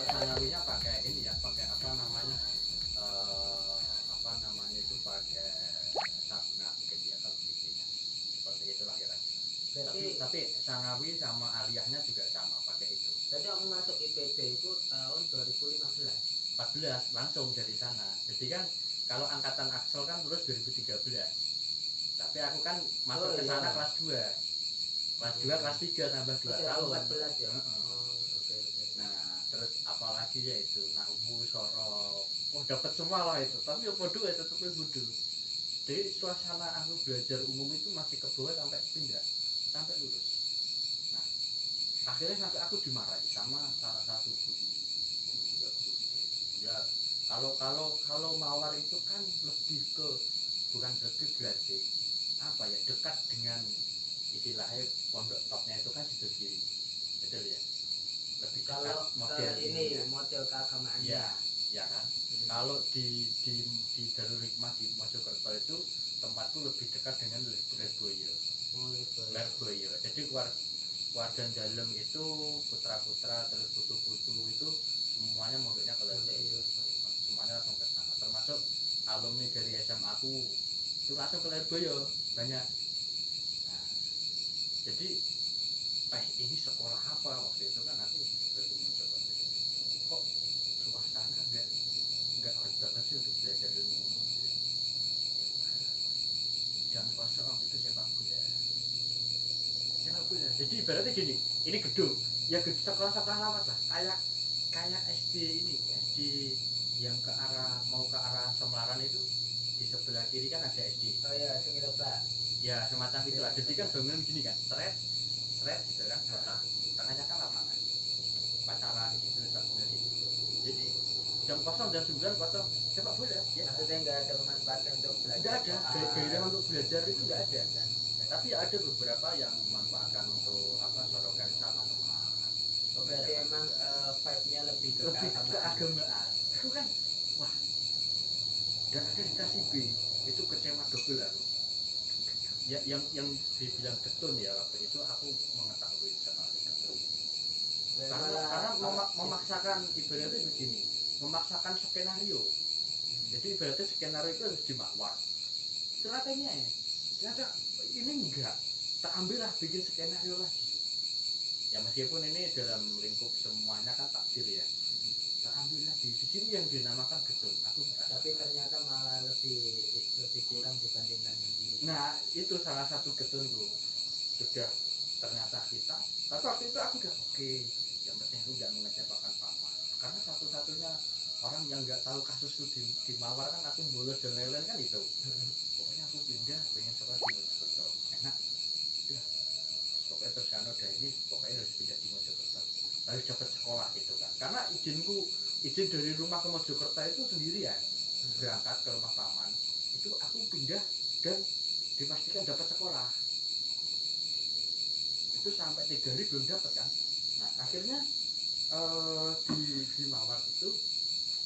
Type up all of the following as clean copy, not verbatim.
sanawinya pakai ini ya, pakai apa namanya itu pakai sabna mungkin ya kalau bikinnya seperti itulah kira-kira. Berarti Tapi sanawi sama aliyahnya juga sama pakai itu. Berarti aku masuk IPB itu tahun 2015. 14 langsung dari sana. Jadi kan kalau angkatan Aksel kan lulus 2013. Tapi aku kan masuk ke sana kelas 2. Kelas 2 kelas 3 tambah 2 tahun. 14 ya. Oke. Nah, terus apalagi ya itu Nahu, Sorok. Oh, dapat semua lah itu. Tapi ya bodoh ya tetap bodoh. Jadi suasana aku belajar umum itu masih ke bawah sampai pindah, sampai lulus. Nah, akhirnya sampai aku dimarahi sama salah satu guru itu. Ya, kalau mawar itu kan lebih ke bukan lebih berarti apa ya, dekat dengan istilahnya pondok topnya itu kan situ kiri, betul ya, lebih dekat Kalau model ini ya. model keagamaannya. Ya, ya kan. Kalau di Darul Hikmah di Mojokerto itu tempatku lebih dekat dengan Lirboyo. Lirboyo. Jadi warga dalam itu putra-putra terus putu-putu itu semuanya mondoknya ke Lirboyo. Semuanya langsung ke sana. Termasuk alumni dari SMA aku itu langsung ke Lirboyo banyak. Nah, jadi ini sekolah apa waktu itu kan aku bertemu seperti itu. Kok suasana nggak harus banget sih untuk belajar ilmu. Jam kosong itu sepak bola. Jadi ibaratnya gini, ini gedung, ya gedung sekolah-sekolah lawas lah, kayak SD ini, SD yang mau ke arah Semlaran itu di sebelah kiri kan ada SD. Oh ya, Sungai Lebak. Ya semacam itulah. Jadi kan bangunan gini kan, seret gitu kan, tengahnya kan lapangan, pacara di situ, sabunnya di situ. Jadi jam kosong dan 9 kosong sepak bola. Ya. Maksudnya nggak ada memanfaatkan untuk belajar. Nggak ada, gairah untuk belajar itu nggak ada kan. Tapi ada beberapa yang memanfaatkan untuk sorokan sama teman. Berarti emang vibe-nya lebih ke keagamaan. Itu kan, wah, dan ada dikasih B, itu kecewa double aku. Ya, yang dibilang getun ya waktu itu aku mengetahui sekali getun. Karena memaksakan ibaratnya begini, memaksakan skenario. Jadi ibaratnya skenario itu harus dimawar. Ternyata ini enggak, tak ambillah bikin skenario lagi. Ya meskipun ini dalam lingkup semuanya kan takdir ya, tak ambil lagi di sini yang dinamakan getun. Tapi ternyata malah lebih kurang dibandingkan ini. Nah itu salah satu getunku, sudah ternyata kita. Tapi waktu itu aku udah oke. Yang penting aku nggak mengecewakan paman, karena satu-satunya orang yang nggak tahu kasus itu di Mawar kan aku bolos dan lain-lain kan itu. Pokoknya aku pindah pengen sekolah di Mojokerto, enak udah, pokoknya terus kan udah ini pokoknya harus pindah di Mojokerto, harus dapat sekolah gitu kan, karena izin dari rumah ke Mojokerto itu sendirian, berangkat ke rumah paman itu aku pindah dan dipastikan dapat sekolah itu sampai 3 hari belum dapat kan. Nah akhirnya di Mawar itu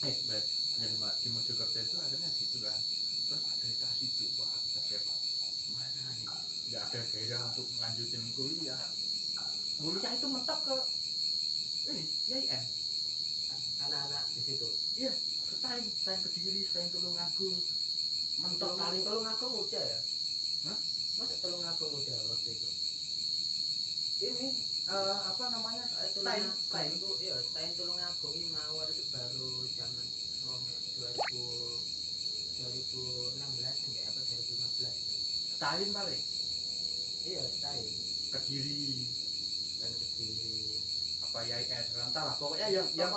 di Mojokerto itu akhirnya gitu kan. Terus akreditasi wah kecewa, mana nih nggak ada gairah untuk melanjutin kuliah itu mentok ke ini YIN. Anak-anak di situ iya, selain Kediri, selain Tulungagung, mentok paling Tulungagung muda ya. Hah? Masa Tulungagung muda waktu itu? Ini apa namanya, Selain itu iya, selain Tulungagung ini Mawar itu baru zaman 2016 enggak apa 2015 Stalin paling. Iya, Stalin. Kediri Dan Kediri apa YIN entah lah pokoknya yang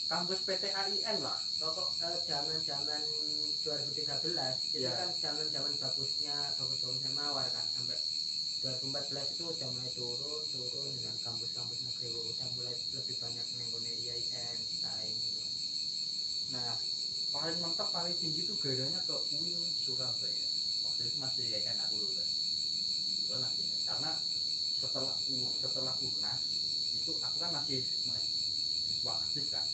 kampus PT AIN lah. Pokok zaman 2013 itu kan zaman bagusnya Mawar kan, sampai 2014 itu udah mulai turun dengan kampus-kampus negeri udah mulai lebih banyak nenggone IAIN lain gitu. Nah paling mentok paling tinggi itu gairahnya ke UIN Surabaya. Waktu itu masih IAIN aku lulus karena setelah UNAS itu aku kan masih siswa aktif kan.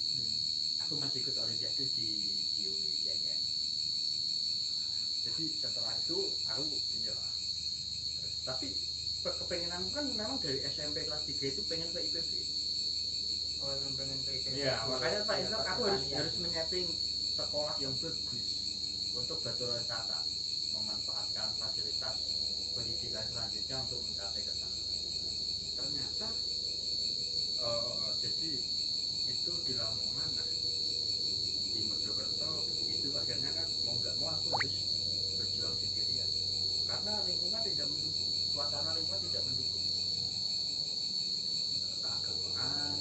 Aku masih ikut olimpiade di IAIN. Jadi setelah itu aku pindah. Tapi kepengenanku kan memang dari SMP kelas 3 itu pengen ke IPB. Oh, yang pengen ke ITB. Iya, makanya Pak Ya, Islam aku pertanian. harus menyeting sekolah yang bagus untuk berwisata, memanfaatkan fasilitas pendidikan selanjutnya untuk mencapai ke sana. Ternyata jadi itu di Lamongan, nah, di Mojokerto begitu akhirnya kan mau nggak mau aku harus berjuang sendirian karena lingkungan tidak mendukung, suasana lingkungan tidak mendukung, keagamaan,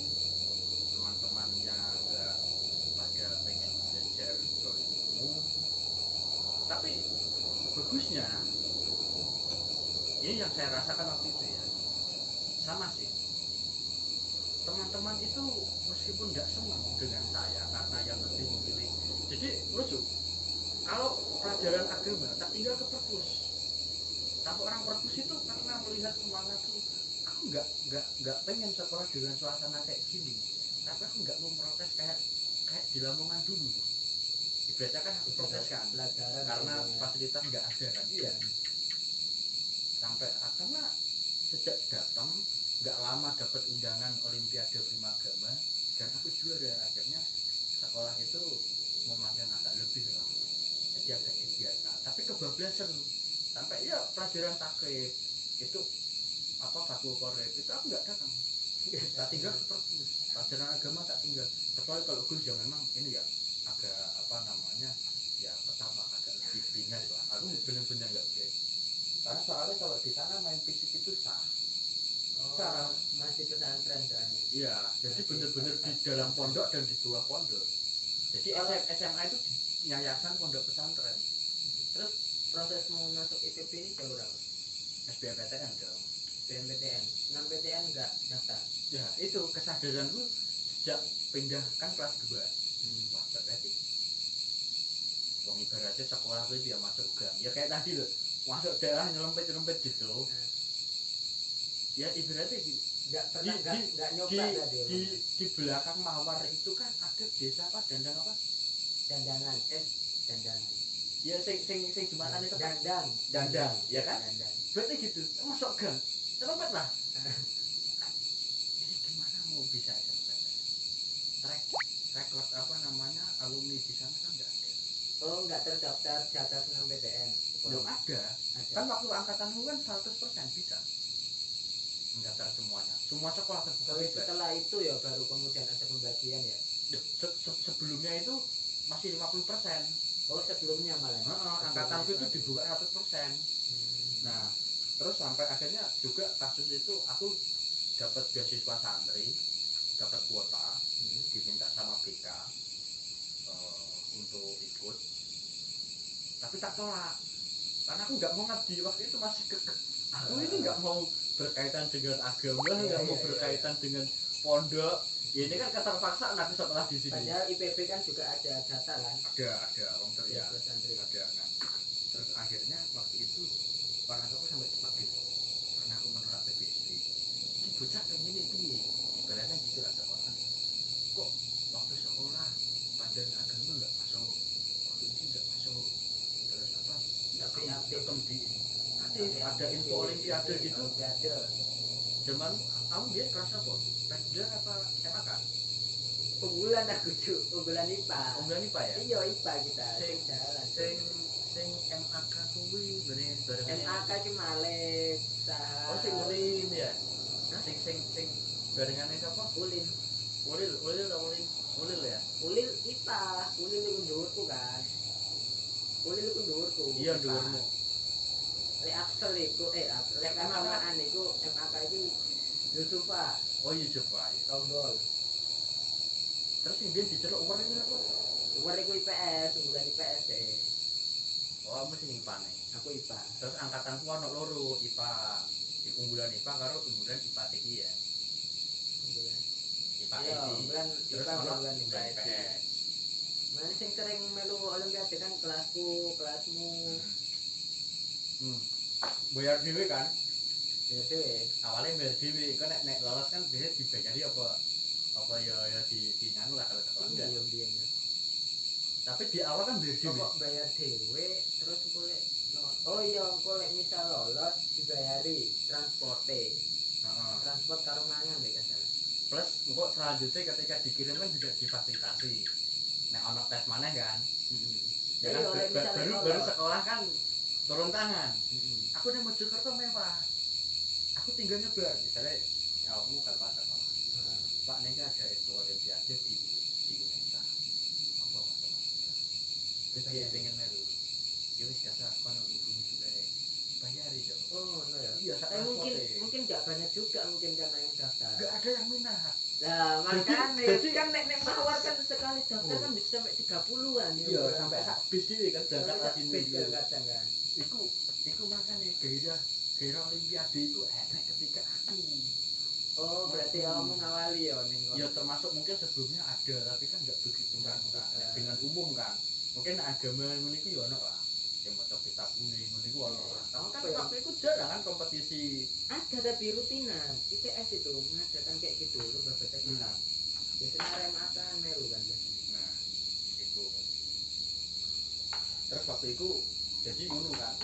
teman-temannya nggak pada pengen belajar ke ilmu. Tapi bagusnya ini yang saya rasakan waktu itu ya, sama sih, teman-teman itu meskipun nggak senang dengan saya karena yang lebih memilih, jadi lucu kalau pelajaran agama tak tinggal ke perpus, tapi orang perpus itu karena melihat semangatku, aku nggak pengen sekolah dengan suasana kayak gini, tapi aku nggak mau protes kayak di Lamongan dulu. Ibaratnya kan aku protes kan Pelajaran karena ya. fasilitas nggak ada kan, iya. Sampai karena sejak datang nggak lama dapat undangan Olimpiade Prima Agama dan aku juara, akhirnya sekolah itu memandang agak lebih lah, jadi agak kegiatan tapi kebablasan sampai ya pelajaran takrib itu apa Fatul Qorib itu aku nggak datang, tak tinggal ke perpus, pelajaran agama tak tinggal, kecuali kalau Gus yang memang ini ya agak apa namanya ya pertama agak lebih ringan lah, aku benar-benar nggak boleh karena soalnya kalau di sana main fisik itu sah. Oh, masih pesantren soalnya. Iya, jadi benar-benar di dalam pondok dan di bawah pondok. Jadi SMA itu di yayasan pondok pesantren. Terus proses mau masuk IPB ini jauh berapa? SBMPTN dong. SBMPTN. 6 PTN enggak daftar. Ya, itu kesadaranku sejak pindah kan kelas 2. Wah, berarti wong ibaratnya sekolah itu dia masuk gang. Ya kayak tadi loh, masuk daerah nyelempet-nyelempet gitu. Ya ibaratnya Enggak pernah enggak nyoba di belakang Mawar itu kan ada desa apa dandang apa? Dandangan. Dandangan. Ya sing gimana nih dandang ya kan? Dandang. Berarti gitu, masuk gang, nyelempet lah. Ini gimana mau bisa nyelempet? Record apa namanya alumni di sana kan nggak ada. Oh, nggak terdaftar di atas 6 PTN. Belum ada. Kan waktu angkatanmu kan 100% bisa mendaftar semuanya. Semua sekolah terbuka bebas. Setelah itu ya baru kemudian ada pembagian ya. Sebelumnya itu masih 50%. Oh, sebelumnya malah. Angkatanku itu dibuka 100%. Nah, terus sampai akhirnya juga kasus itu aku dapat beasiswa santri, dapat kuota, diminta sama BK untuk ikut. Tapi tak tolak. Karena aku nggak mau ngabdi, waktu itu masih aku ini nggak mau berkaitan dengan agama, nggak mau berkaitan dengan pondok. Ya, ini kan keterpaksaan aku setelah di sini. Padahal IPB kan juga ada data kan? Ada orang teriak. Ada. Nah, terus akhirnya waktu itu orang aku sampai cepat gitu. Karena aku menolak PPSB. Ini bocah pengen ini, ibaratnya gitu lah sekolah. Kok waktu sekolah pelajaran agama nggak masuk, waktu ini nggak masuk. Terus apa? Tapi ada info Olimpiade gitu. Zaman kamu dia kelas apa? Pekda apa MAK? Unggulan aku tuh, unggulan IPA. Unggulan IPA ya? Iya, IPA kita. Sing MAK kuwi bener MAK ki Malik, oh sing Ulin ya. Sing barengane sapa? Ulil ya. Ulil IPA, Ulil iku dhuwurku kan. Ulil iku dhuwurku. Iya, dhuwurmu. Lek Axel iku lek kamaan iku MAK iki Yusufa. Oh, Yusufa. Tonggol. Terus sing dia diceluk umur ini apa? Umur iku IPS, unggulan IPS deh. Oh, mesti IPA nih. Aku IPA. Terus angkatanku ono loro, IPA. Unggulan IPA karo unggulan IPA TI ya. Unggulan IPA TI. Unggulan terus IPA ono unggulan IPS. Mana sing sering melu Olimpiade kan kelasku, kelasmu. Bayar dhewe kan? Bayar dhewe. Awalnya bayar dhewe, kok nek lolos kan biasanya dibayari apa ya di nganu lah kalau sekolah enggak. Iya. Tapi di awal kan bayar dhewe. Kok bayar dhewe terus golek oh iya golek misal lolos dibayari transporte. Transport karo mangan nek kan salah. plus engko selanjutnya ketika dikirim kan juga difasilitasi nek ono tes maneh kan ya kan baru sekolah kan turun tangan aku nek Mojokerto mewah aku tinggal nyebar misalnya ya aku kata sekolah Pak nek ada Expo Olimpiade di Unesa apa matematika terus dia pengen melu ya wis dasar kono hubungi juga bayari dong oh no ya iya mungkin nggak banyak juga mungkin karena yang daftar nggak ada yang minat nah makanya jadi kan nek mawar kan sekali daftar kan bisa sampai 30-an ya iya sampai sak bis dhewe kan berangkat lagi bis kadang kan iku makane gairah Olimpiade iku enek ketika aku oh berarti kamu ngawali ya ning ya termasuk mungkin sebelumnya ada tapi kan nggak begitu kan dengan umum kan mungkin agama ngono iku ya ono lah yang maca kitab kuning ngono iku ono lah kan waktu itu jarang kan kompetisi ada tapi rutinan ITS itu mengadakan kayak gitu lomba baca kitab biasanya RMA kan meru kan biasanya nah itu terus waktu itu jadi ngono kan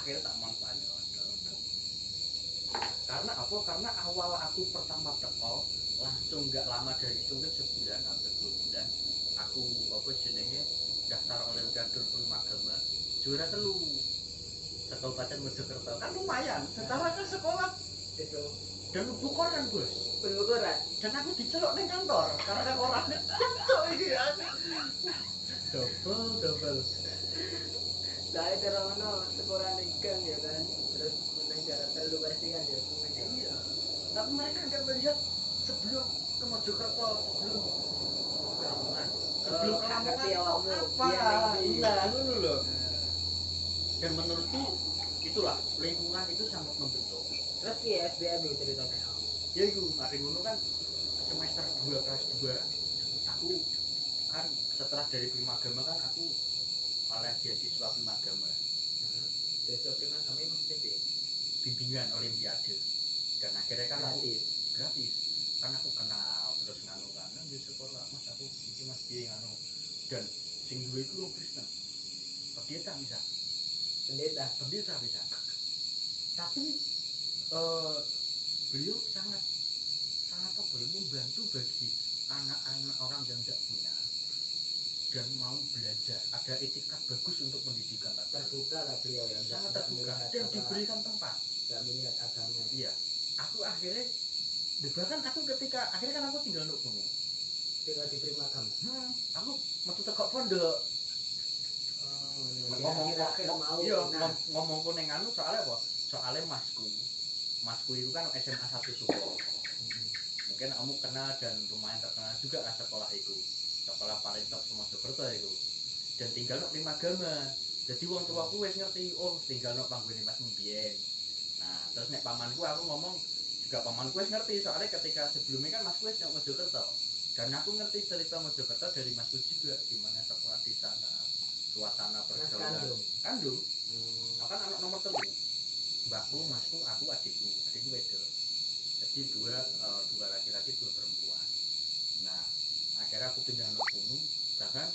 akhirnya tak manfaatnya karena apa karena awal aku pertama teko langsung nggak lama dari itu mungkin sebulan atau 2 bulan aku apa jenenge daftar Olimpiade Primagama juara 3 Kabupaten Mojokerto kan lumayan secara kan sekolah itu dan buku koran bos buku koran dan aku dicelok ning kantor karena korannya cocok iki ya double saya terono sekolah ning gang ya kan terus menang jarak terlalu pasti kan ya iya tapi mereka nggak melihat sebelum ke Mojokerto sebelum Lamongan sebelum ke Lamongan apa nah dulu loh dan menurutku itulah lingkungan itu sangat membentuk terus ya SBM itu ceritanya ya itu mari ngono kan semester 2 kelas 2 aku kan setelah dari Primagama kan aku oleh beasiswa Primagama beasiswa Primagama itu maksudnya bimbingan Olimpiade dan akhirnya kan gratis kan aku kenal terus nganu kan di sekolah mas aku iki mas piye nganu dan sing duwe iku wong Kristen pendeta bisa tapi beliau sangat apa ya membantu bagi anak-anak orang yang tidak punya dan mau belajar ada etikat bagus untuk pendidikan terbuka lah beliau yang sangat terbuka dan diberikan tempat nggak melihat agama iya aku akhirnya bahkan aku ketika akhirnya kan aku tinggal di gunung tinggal di Primagama aku metu tekok pondok ngomongku ning anu soalnya apa soalnya masku itu kan SMA 1 Suko mungkin kamu kenal dan lumayan terkenal juga lah sekolah itu sekolah paling top Mojokerto itu dan tinggal di Primagama jadi wong tuaku wis ngerti oh tinggal di panggone Mas Mbien nah terus nek pamanku aku ngomong juga pamanku wis ngerti soalnya ketika sebelumnya kan Masku wis nang Mojokerto dan aku ngerti cerita Mojokerto dari Masku juga gimana sekolah di sana suasana pergaulan kandung akan anak nomor 3 mbakku masku aku adikku wedok jadi dua laki-laki 2 perempuan nah akhirnya aku pindah ke gunung bahkan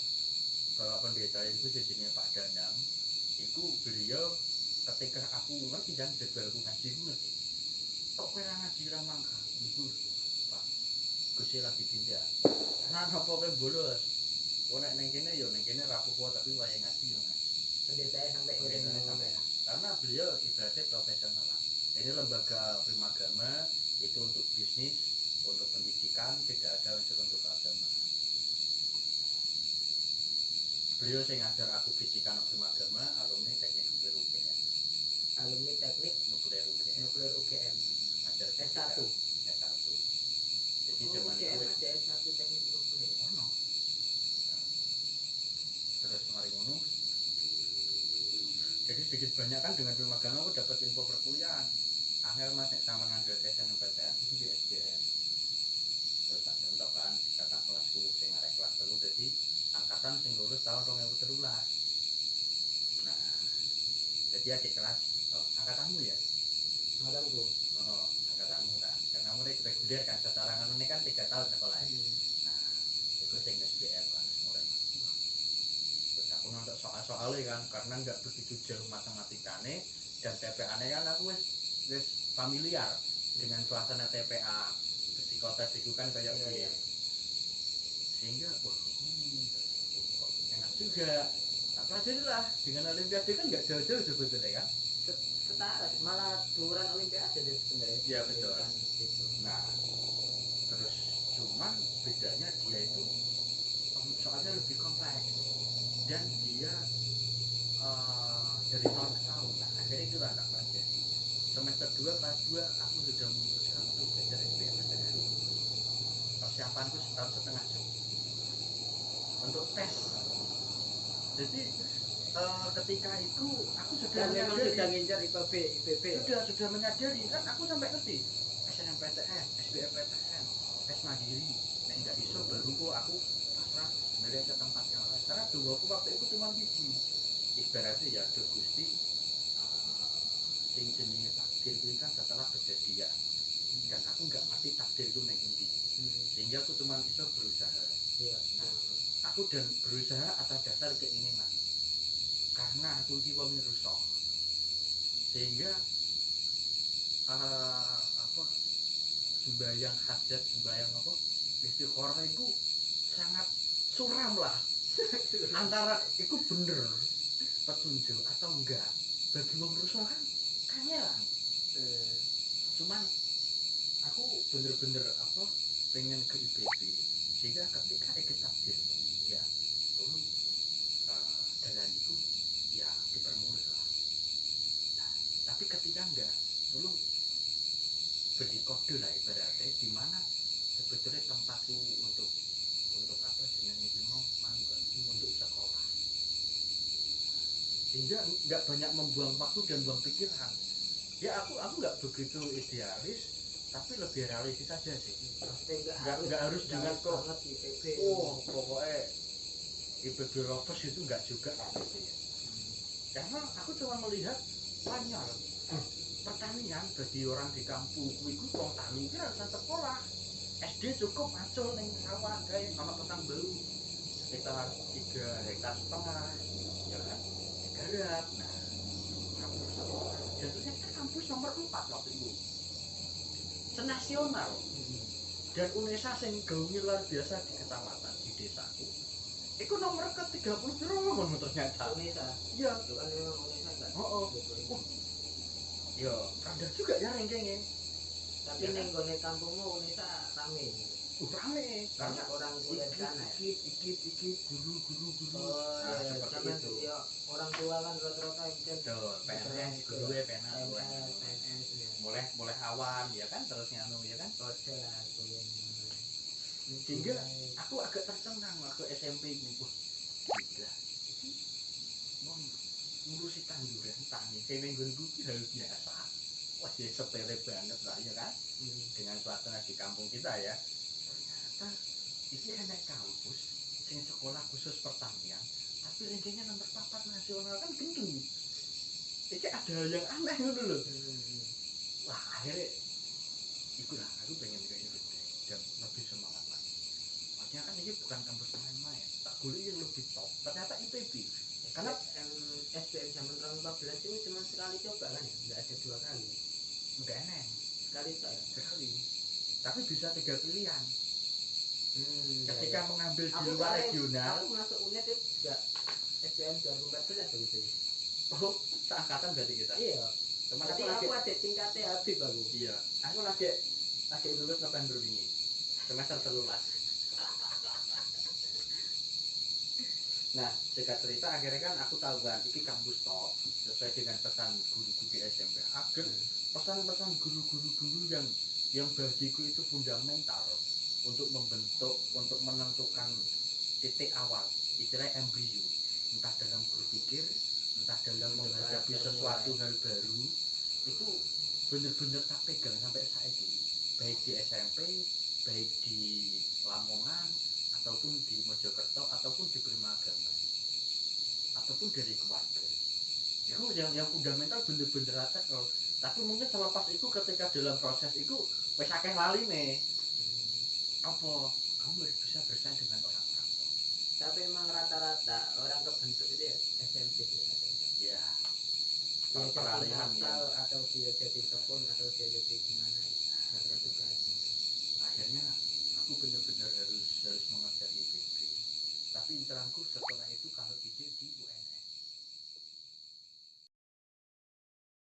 bapak pendeta itu jenenge Pak Danang itu beliau ketika aku ngerti dan jadwalku ngaji ngerti kok kowe ora ngaji ra mangka libur Pak Gusti lagi tindak nah apa kowe bolos nek ning kene ya ning kene ra apa-apa tapi wayahe ngaji ya ngaji pendetanya sampai ngene sampai karena beliau ibaratnya profesional lah ini lembaga Primagama itu untuk bisnis untuk pendidikan tidak ada untuk agama beliau saya ngajar aku fisika Primagama alumni teknik nuklir UGM ngajar S1 jadi zaman UGM itu ada S1 teknik nuklir no. Terus mari ngono jadi sedikit banyak kan dengan Primagama aku dapat info perkuliahan akhir mas nek sampean ngandel tesan PTN iki di SBM terus tak contoh kan kakak kelasku sing arek kelas 3 dadi angkatan sing lulus tahun 2013 nah jadi adik kelas angkatanmu ya angkatanku angkatanmu kan karena mereka reguler kan secara nganu ini kan 3 tahun sekolah nah itu sing SBM kan mulai terus aku nonton soal-soalnya kan karena nggak begitu jauh matematikane dan TPA-nya kan aku wis familiar dengan suasana TPA psikotes itu kan kayak Iya, iya. sehingga wah kok enak juga. Nah, pelajarilah dengan olimpiade kan nggak jauh-jauh sebetulnya kan. Setara malah duran olimpiade deh sebenarnya. Iya, betul. Kan gitu. Nah terus cuman bedanya dia itu soalnya lebih kompleks dan dia dari tahun ke tahun. Nah akhirnya itu tak pelajari. Semester 2 kelas 2 aku sudah memutuskan untuk belajar SBMPTN. Persiapanku setahun setengah untuk tes. Jadi ketika itu aku sudah Dan memang menyadari, sudah ngincar IPB. sudah menyadari kan aku sampai ngerti SNMPTN, SBMPTN, tes mandiri. Nek nggak iso baru kok aku pasrah sebenarnya ke tempat yang lain. Karena dulu aku waktu itu cuma biji. Ibaratnya ya do Gusti sing jenenge takdir itu kan setelah kejadian. Dan aku nggak ngerti takdir itu neng endi. Sehingga aku cuma iso berusaha. Iya. Nah, aku dan berusaha atas dasar keinginan. Karena aku iki wong rusak. Sehingga apa sembahyang hajat, sembahyang apa istiqoroh itu sangat suram lah. Antara itu bener petunjuk atau enggak bagi wong rusak kan kangelan. Cuman aku bener-bener apa pengen ke IPB sehingga ketika ikut takdir ya turun jalan itu ya dipermulus lah. Nah, tapi ketika enggak tolong beri kode lah ibaratnya di mana sebetulnya tempatku untuk apa jenenge iki mau manggon untuk sekolah. Sehingga nggak banyak membuang waktu dan buang pikiran. Ya aku nggak begitu idealis tapi lebih realistis saja sih. Maksudnya Nggak harus dengan kok banget IPB. pokoknya IPB lovers itu nggak juga gitu ya. Karena aku cuma melihat banyak pertanian bagi orang di kampungku itu wong tani iki ora sekolah. SD cukup macul ning sawah gawe ana petang belu sekitar 3,5 hektar ya kan garap. Nah kampus sekolah jatuhnya kan kampus nomor 4 waktu itu senasional dan UNESA sing gaungnya luar biasa di kecamatan di desaku itu nomor ke-30 berapa ternyata UNESA. iya Itu kan memang UNESA kan. Ya rendah juga ya rankingnya. Tapi ning gone kampungmu UNESA rame. Rame Banyak orang kuliah di sana. Ikip guru. Oh, Nah, ya, seperti zaman itu. Ya, orang tua kan rata-rata mungkin PNS, guru PNS ya. Mulai awam ya kan terus nganu ya kan. Kode lah kuliah. Sehingga aku agak tercengang waktu SMP ini. Wah, gila. Iki mau ngurusi tanduran tani. Kayak nggonku iki hal biasa. Wah, ya sepele banget lah ya kan. Dengan suasana di kampung kita ya. Ternyata ini enak kampus sing sekolah khusus pertanian tapi rankingnya nomor 4 nasional kan gendeng. Ini ada hal yang aneh ngono lho. Wah akhirnya ikulah aku pengen kayak gitu dan lebih semangat lagi. Makanya kan ini bukan kampus main-main, tak boleh yang lebih top. Ternyata IPB karena SBM zaman 2014 itu cuma sekali coba kan ya, nggak ada 2 kali. enggak enak Sekali. Tapi bisa 3 pilihan. Ketika Ya. mengambil di luar regional. Aku masuk UNED itu juga SBM 2014 begitu. Oh, seangkatan berarti kita. Iya. Cuma Tapi aku ada tingkatnya Habib aku. Iya. Aku lagi lulus November ini. Semester 13. Nah, singkat cerita akhirnya kan aku tahu kan iki kampus top sesuai dengan pesan guru-guru di SMP. Agar pesan-pesan guru-guru yang bagiku itu fundamental untuk membentuk, untuk menentukan titik awal, istilahnya embrio, entah dalam berpikir, entah dalam menghadapi sesuatu hal baru, itu bener-bener tak pegang sampai saat ini, baik di SMP, baik di Lamongan, ataupun di Mojokerto, ataupun di Prima Agama, ataupun dari keluarga. Itu yang fundamental bener-bener rata kalau. Tapi mungkin selepas itu ketika dalam proses itu wis akeh lali nih. Apa kamu harus bisa bersaing dengan orang-orang tua. Tapi memang rata-rata orang kebentuk itu ya SMP ya. Ya. Dia Peralihan jadi atau dia jadi tekun atau dia jadi gimana rata-rata. Akhirnya pikiranku setelah itu kalau